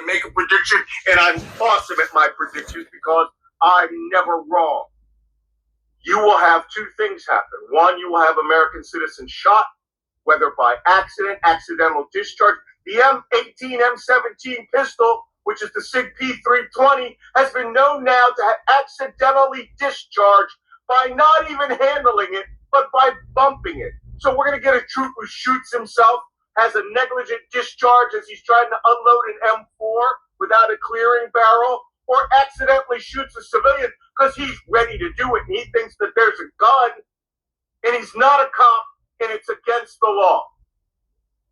make a prediction, and I'm awesome at my predictions because I'm never wrong. You will have two things happen. One, you will have American citizens shot, whether by accident, accidental discharge. The M18, M17 pistol, which is the SIG P320, has been known now to have accidentally discharged by not even handling it, but by bumping it. So we're going to get a troop who shoots himself, has a negligent discharge as he's trying to unload an M4 without a clearing barrel, or accidentally shoots a civilian because he's ready to do it and he thinks that there's a gun and he's not a cop and it's against the law.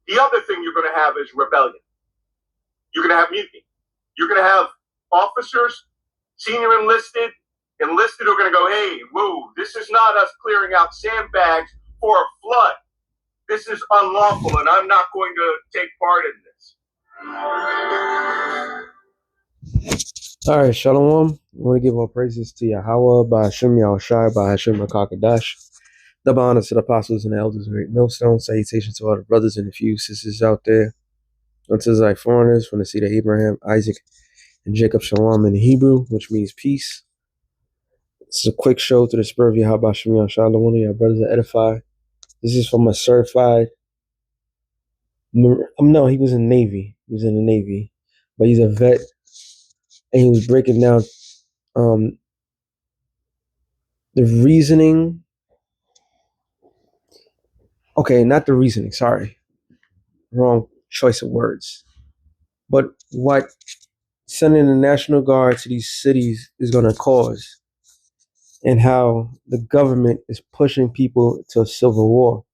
The other thing you're going to have is rebellion. You're going to have mutiny. You're going to have officers, senior enlisted who are going to go, hey, whoa, this is not us clearing out sandbags for a flood. This is unlawful, and I'm not going to take part in this. All right, Shalom. I want to give all praises to Yahweh, by Hashem Yahushai, by Hashem Rakakadash. Double honor to the apostles and the elders of Great Millstone. Salutations to all the brothers and a few sisters out there. Unto thy foreigners from the seed of Abraham, Isaac, and Jacob, Shalom in Hebrew, which means peace. This is a quick show to the spur of Yahweh, Hashem Yahushai. One of your brothers that edify. This is from a certified. No, he was in the Navy. He was in the Navy, but he's a vet, and he was breaking down the reasoning. Okay, not the reasoning. Sorry, wrong choice of words. But what sending the National Guard to these cities is going to cause, and how the government is pushing people to a civil war.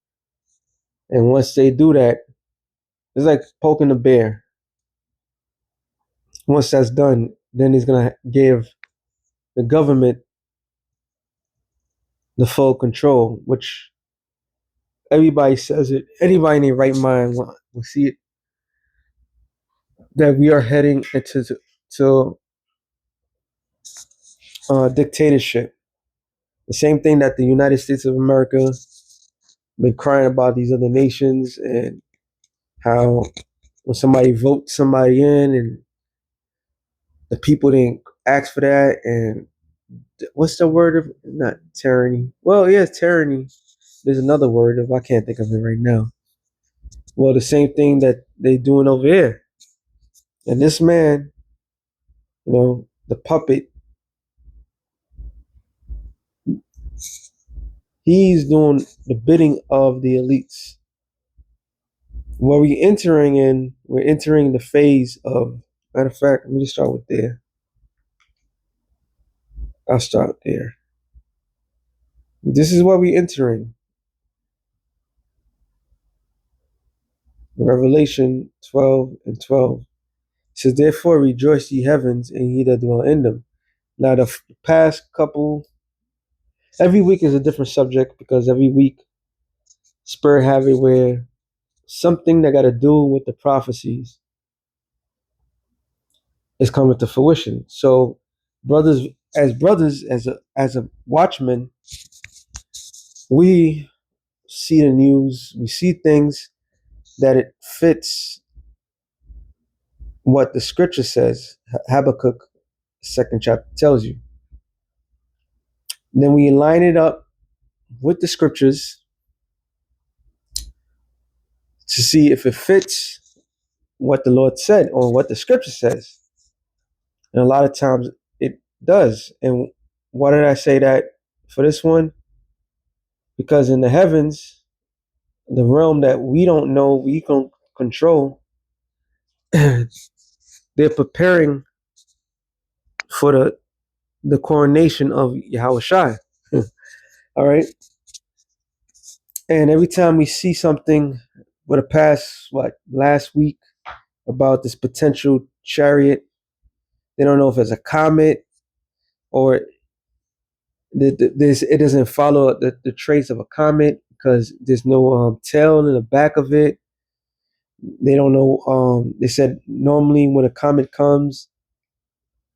And once they do that, it's like poking a bear. Once that's done, then he's going to give the government the full control, which everybody says it. Anybody in their right mind will see it, that we are heading into dictatorship. The same thing that the United States of America been crying about these other nations, and how when somebody votes somebody in and the people didn't ask for that, and what's the word of, not tyranny? Well, yeah, tyranny. There's another word if I can't think of it right now. Well, the same thing that they doing over here. And this man, the puppet, he's doing the bidding of the elites. What we're entering the phase of, matter of fact, let me just start with there. I'll start there. This is what we're entering. Revelation 12:12. It says, therefore rejoice ye heavens, and ye that dwell in them. Now the past couple, every week is a different subject, because every week Spur have it where something that got to do with the prophecies is coming to fruition. So brothers, as a watchman, we see the news, we see things that it fits what the scripture says. Habakkuk 2nd chapter tells you. And then we line it up with the scriptures to see if it fits what the Lord said or what the scripture says. And a lot of times it does. And why did I say that for this one? Because in the heavens, the realm that we don't know, we can control, they're preparing for the coronation of Yahushua. All right. And every time we see something with a past, last week, about this potential chariot, they don't know if it's a comet or it doesn't follow the trace of a comet, because there's no tail in the back of it. They don't know. They said normally when a comet comes,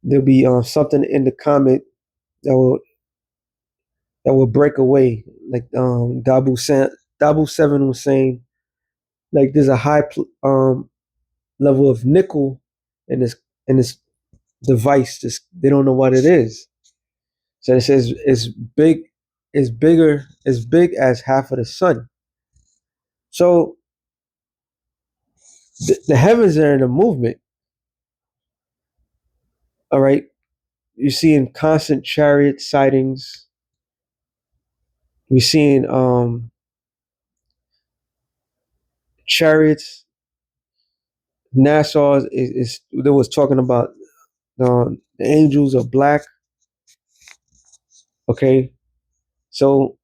there'll be something in the comet that will break away. Like Dabu 7 was saying, like there's a high level of nickel in this device. This they don't know what it is. So it says as big as half of the sun. So the heavens are in a movement. All right, you're seeing constant chariot sightings. We're seeing chariots. NASA is there was talking about the angels are black. Okay, so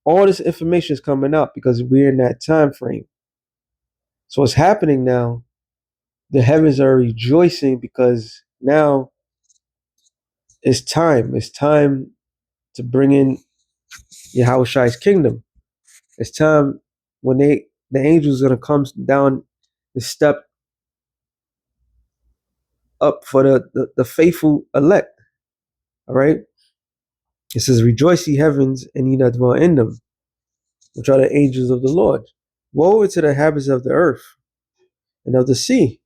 all this information is coming up because we're in that time frame. So what's happening now? The heavens are rejoicing because now it's time. It's time to bring in Yahweh's kingdom. It's time when the angels are gonna come down the step up for the faithful elect. All right. It says, "Rejoice, ye heavens, and ye that dwell in them, which are the angels of the Lord. Woe unto the inhabitants of the earth and of the sea."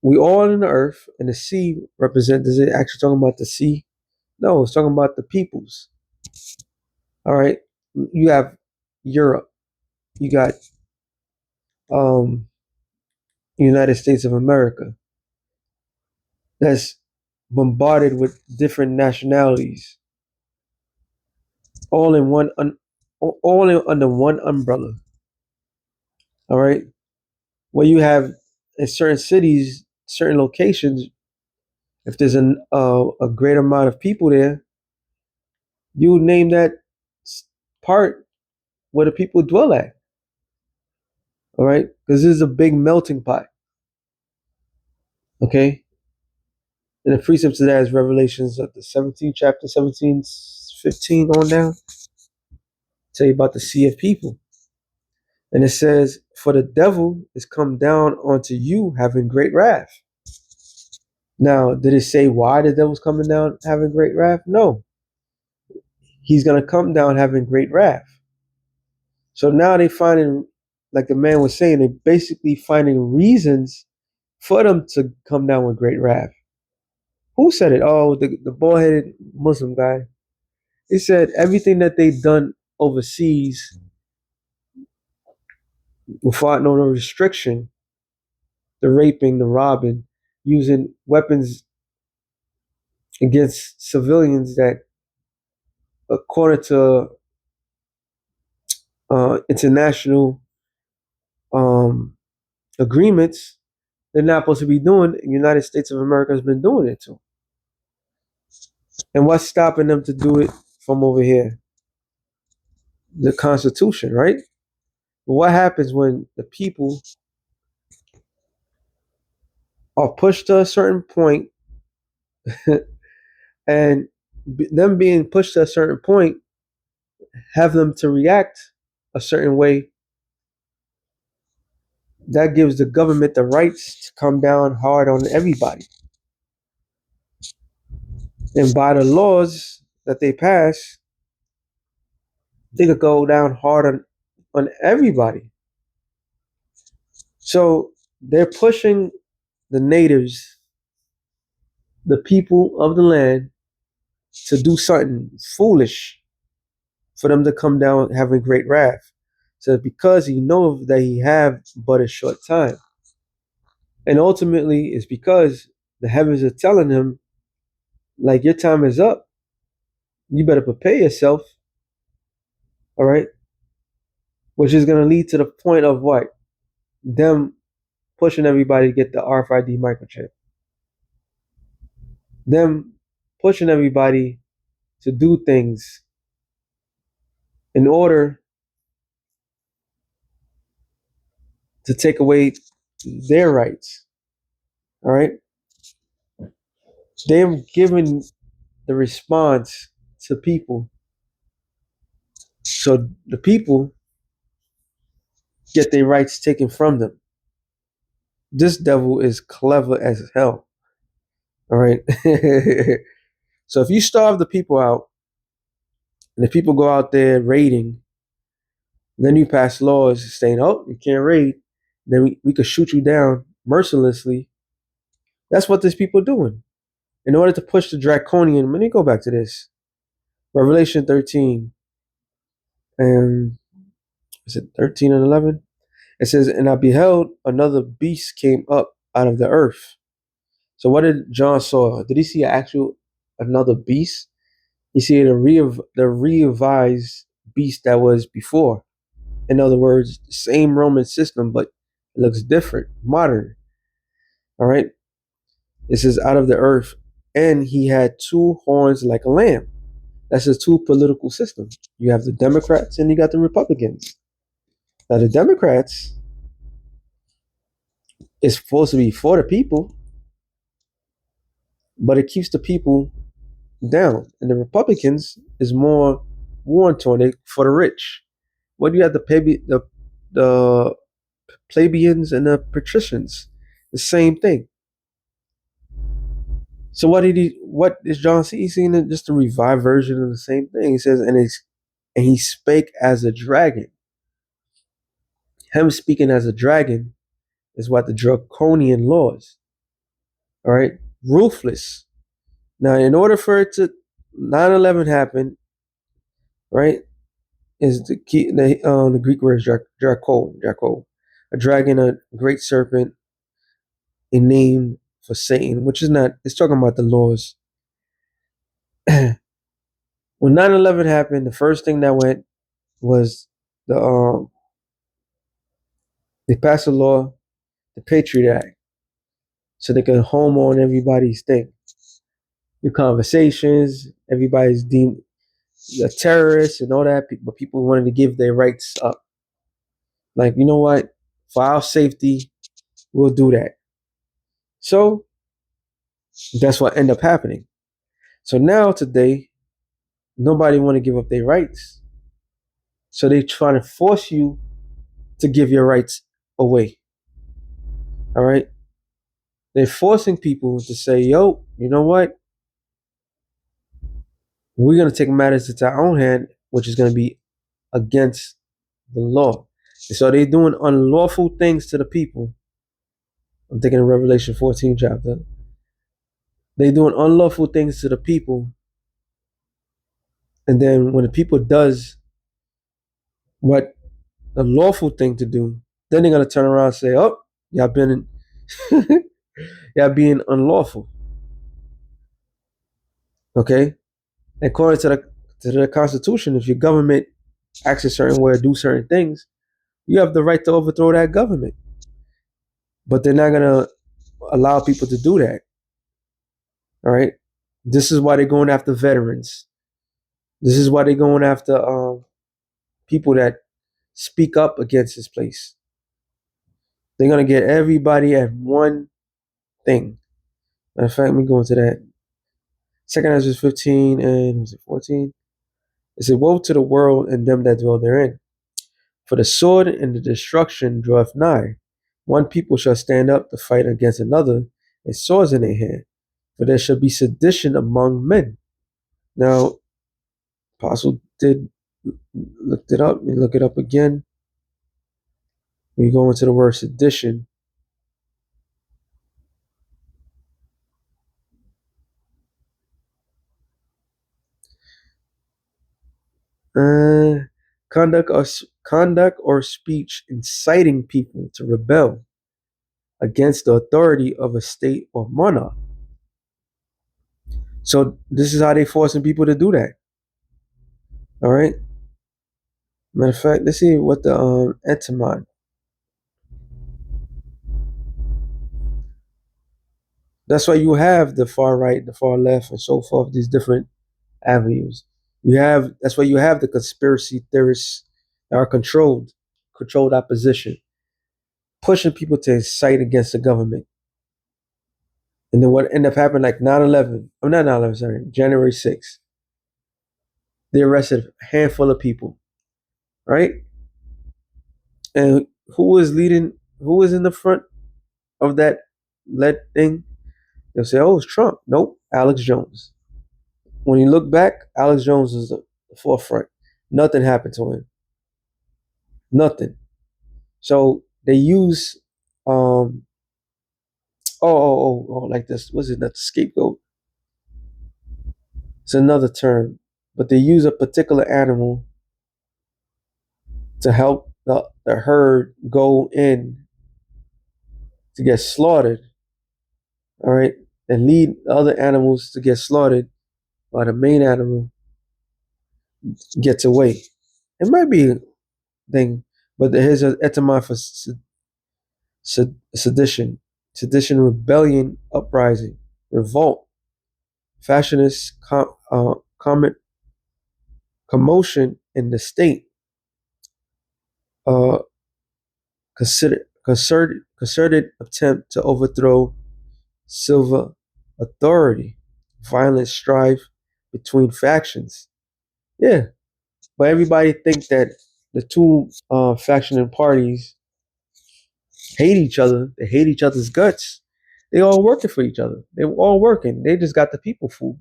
We all in the earth, and the sea represents. Is it actually talking about the sea? No, it's talking about the peoples. All right. You have Europe. You got um United States of America. That's bombarded with different nationalities, all in under one umbrella. All right. Where you have in certain cities, certain locations, if there's a great amount of people there, you name that part where the people dwell at. All right, because this is a big melting pot. Okay, and the precepts of that is Revelations of the 17th chapter, 17, 15 on down. Tell you about the sea of people, and it says, "For the devil is come down onto you, having great wrath." Now, did it say why the devil's coming down having great wrath? No, he's gonna come down having great wrath. So now they finding, like the man was saying, they basically finding reasons for them to come down with great wrath. Who said it? Oh, the bald-headed Muslim guy. He said everything that they done overseas without no restriction, the raping, the robbing, using weapons against civilians that, according to international um, agreements, they're not supposed to be doing. The United States of America has been doing it to. And what's stopping them to do it from over here? The Constitution, right? But what happens when the people are pushed to a certain point and them being pushed to a certain point have them to react a certain way? That gives the government the rights to come down hard on everybody. And by the laws that they pass, they could go down hard on everybody. So they're pushing the natives, the people of the land, to do something foolish for them to come down having great wrath. So because he knows that he have but a short time. And ultimately it's because the heavens are telling him, like, your time is up. You better prepare yourself. All right. Which is going to lead to the point of what? Them pushing everybody to get the RFID microchip. Them pushing everybody to do things in order to take away their rights. All right. They're giving the response to people. So the people get their rights taken from them. This devil is clever as hell. All right. So if you starve the people out and the people go out there raiding, then you pass laws saying, oh, you can't raid, then we could shoot you down mercilessly That's what these people are doing. In order to push the draconian, let me go back to this. Revelation 13, and is it 13 and 11? It says, and I beheld another beast came up out of the earth. So what did John saw? Did he see actual another beast? He see the revised beast that was before. In other words, same Roman system, but it looks different, modern. All right. It says out of the earth, and he had two horns like a lamb. That's his two political systems. You have the Democrats and you got the Republicans. Now the Democrats is supposed to be for the people, but it keeps the people down. And the Republicans is more war torn for the rich. What do you have the plebeians and the patricians? The same thing. So what is John see? He's seeing just a revived version of the same thing. He says, and he spake as a dragon. Him speaking as a dragon is what the draconian laws. All right. Ruthless. Now, in order for it to 9/11 happen, right, is the key the Greek word is draco, a dragon, a great serpent, a name for Satan, which is not. It's talking about the laws. When 9/11 happened, the first thing that went was the they passed a law, the Patriot Act, so they could home on everybody's thing, your conversations. Everybody's deemed a terrorist and all that, but people wanted to give their rights up. Like, you know what? For our safety, we'll do that. So that's what ended up happening. So now today, nobody want to give up their rights. So they trying to force you to give your rights away. All right. They're forcing people to say, yo, you know what? We're going to take matters into our own hand, which is going to be against the law. And so they're doing unlawful things to the people. I'm thinking of Revelation 14 chapter. They're doing unlawful things to the people. And then when the people does what the lawful thing to do, then they're going to turn around and say, oh, y'all been y'all being unlawful. Okay? According to the Constitution, if your government acts a certain way or do certain things, you have the right to overthrow that government. But they're not going to allow people to do that. All right? This is why they're going after veterans. This is why they're going after people that speak up against this place. They're going to get everybody at one thing. Matter of fact, let me go into that. 2 Ezra 15 and was it 14? It said, woe to the world and them that dwell therein. For the sword and the destruction draweth nigh. One people shall stand up to fight against another, and swords in their hand. For there shall be sedition among men. Now, Apostle did looked it up. Let me look it up again. We go into the word sedition. Conduct or speech inciting people to rebel against the authority of a state or monarch. So this is how they forcing people to do that. All right. Matter of fact, let's see what the etymon. That's why you have the far right, the far left, and so forth. These different avenues. That's why you have the conspiracy theorists that are controlled opposition, pushing people to incite against the government. And then what ended up happening, like 9/11, not 9/11, sorry, January 6th. They arrested a handful of people, right? And who was in the front of that lead thing? They'll say, oh, it's Trump. Nope, Alex Jones. When you look back, Alex Jones is the forefront. Nothing happened to him. Nothing. So they use like this. Was it not the scapegoat? It's another term, but they use a particular animal to help the herd go in to get slaughtered. All right, and lead the other animals to get slaughtered while the main animal gets away. It might be a thing, but here's an etymology for sedition, rebellion, uprising, revolt, fashionist, comment, commotion in the state, uh, concerted attempt to overthrow civil authority, violent strife between factions. Yeah, but everybody thinks that the two factional parties hate each other. They hate each other's guts. They all working for each other. They were all working. They just got the people fooled.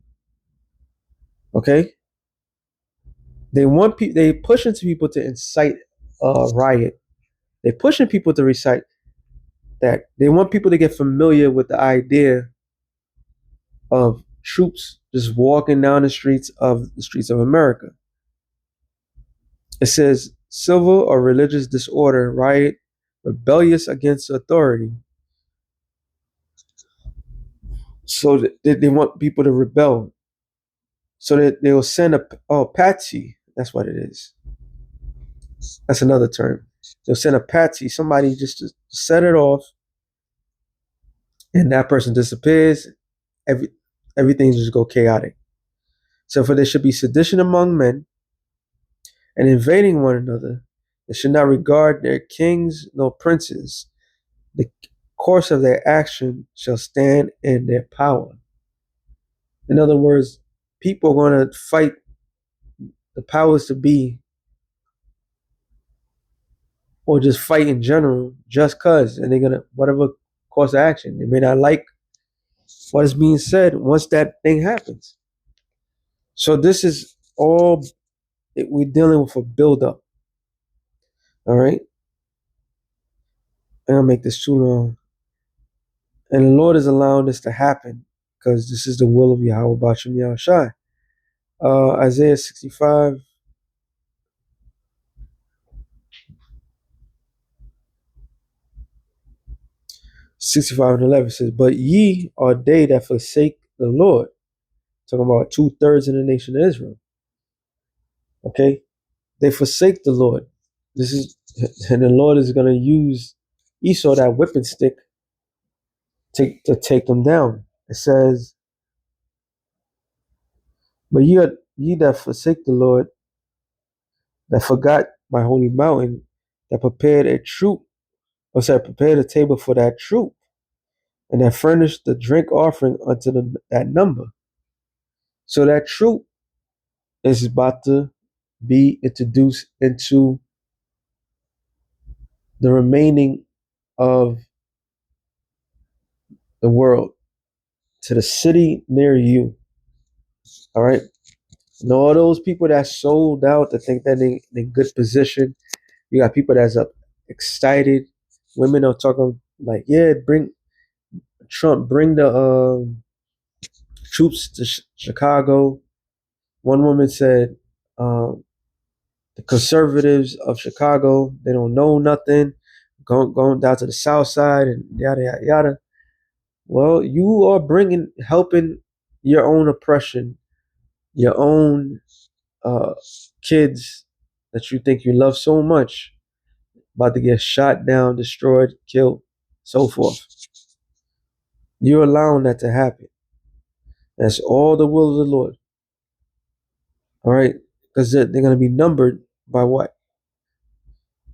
Okay, they want people. They pushing to people to incite a riot. They pushing people to recite that. They want people to get familiar with the idea of troops just walking down the streets of America. It says civil or religious disorder, riot, rebellious against authority. So they want people to rebel. So that they will send a patsy. That's what it is. That's another term. They'll send a patsy, somebody just to set it off, and that person disappears. Everything just go chaotic. So for there should be sedition among men and invading one another. They should not regard their kings nor princes. The course of their action shall stand in their power. In other words, people are going to fight the powers to be, or just fight in general, just cause, and they're gonna whatever course of action. They may not like what is being said once that thing happens. So this is all we're dealing with a buildup. All right, I'm gonna make this too long. And the Lord is allowing this to happen because this is the will of Yahweh Bashim Yahushai. Isaiah 65. 65:11 says, "But ye are they that forsake the Lord." Talking about 2/3 of the nation of Israel. Okay, they forsake the Lord. This is, and the Lord is going to use Esau, that whipping stick, to take them down. It says, "But ye that forsake the Lord, that forgot my holy mountain, that prepared prepared a table for that troop, and that furnished the drink offering unto that number." So that troop is about to be introduced into the remaining of the world, to the city near you. All right. And all those people that sold out, that think that they in good position. You got people that's up excited. Women are talking like, yeah, bring Trump, bring the troops to Chicago. One woman said, the conservatives of Chicago, they don't know nothing. Going down to the South Side and yada yada yada. Well, you are helping your own oppression, your own kids that you think you love so much, about to get shot down, destroyed, killed, so forth. You're allowing that to happen. That's all the will of the Lord. All right, because they're going to be numbered by what?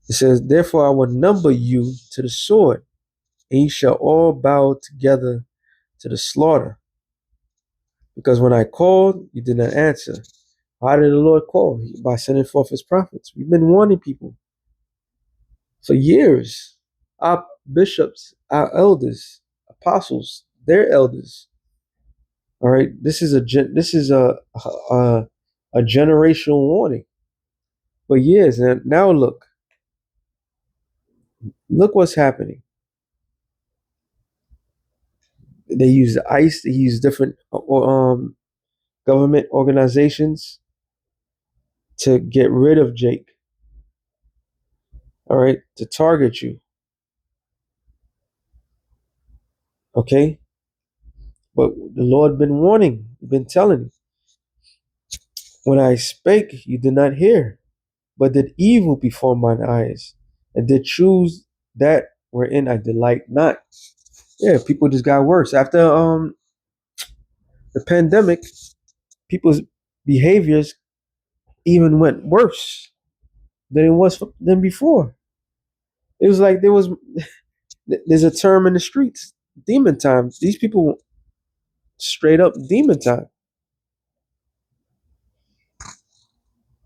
It says, "Therefore I will number you to the sword, and ye shall all bow together to the slaughter. Because when I called, you did not answer." How did the Lord call? By sending forth his prophets. We've been warning people for years. Our bishops, our elders, apostles, their elders. All right, this is a generational warning for years. And now look what's happening. They use ICE. They use different government organizations to get rid of Jake. All right, to target you. Okay, but the Lord been warning, been telling you. When I spake, you did not hear, but did evil before mine eyes, and did choose that wherein I delight not. Yeah, people just got worse after the pandemic. People's behaviors even went worse than it was than before. It was like there's a term in the streets, demon time. These people straight up demon time.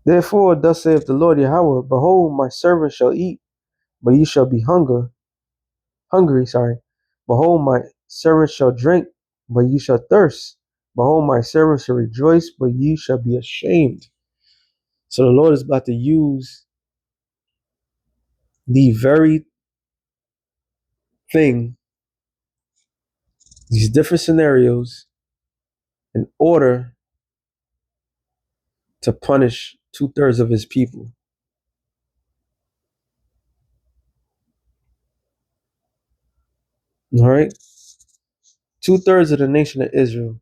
Therefore, thus saith the Lord Yahweh, behold, my servant shall eat, but ye shall be hungry, sorry. Behold, my servant shall drink, but ye shall thirst. Behold, my servant shall rejoice, but ye shall be ashamed. So the Lord is about to use the very thing, these different scenarios, in order to punish 2/3 of his people. All right? 2/3 of the nation of Israel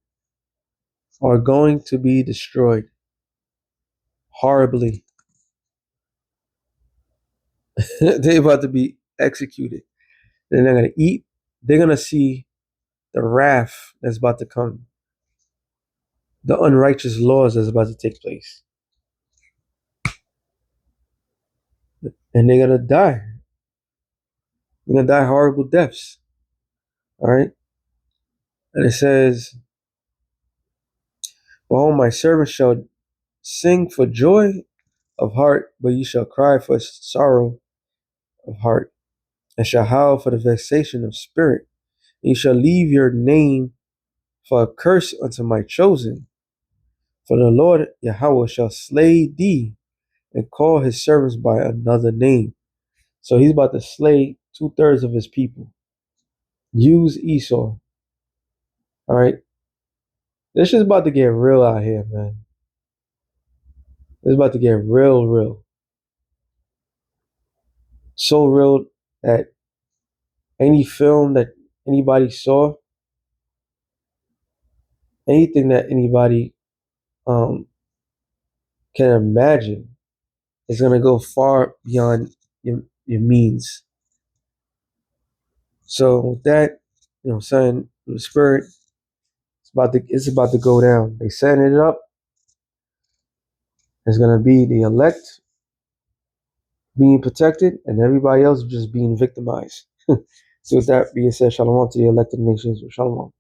are going to be destroyed horribly. They're about to be executed. They're not going to eat. They're going to see the wrath that's about to come, the unrighteous laws that's about to take place. And they're going to die. They're going to die horrible deaths. All right? And it says, behold, my servant shall sing for joy of heart, but ye shall cry for sorrow of heart, and shall howl for the vexation of spirit. And ye shall leave your name for a curse unto my chosen. For the Lord Yahweh shall slay thee and call his servants by another name. So he's about to slay 2/3 of his people. Use Esau. All right. This is about to get real out here, man. It's about to get real, real. So real that any film that anybody saw, anything that anybody can imagine, is gonna go far beyond your means. So with that, saying the spirit, it's about to go down. They setting it up. It's gonna be the elect being protected and everybody else just being victimized. So with that being said, shalom to the elected nations. Shalom.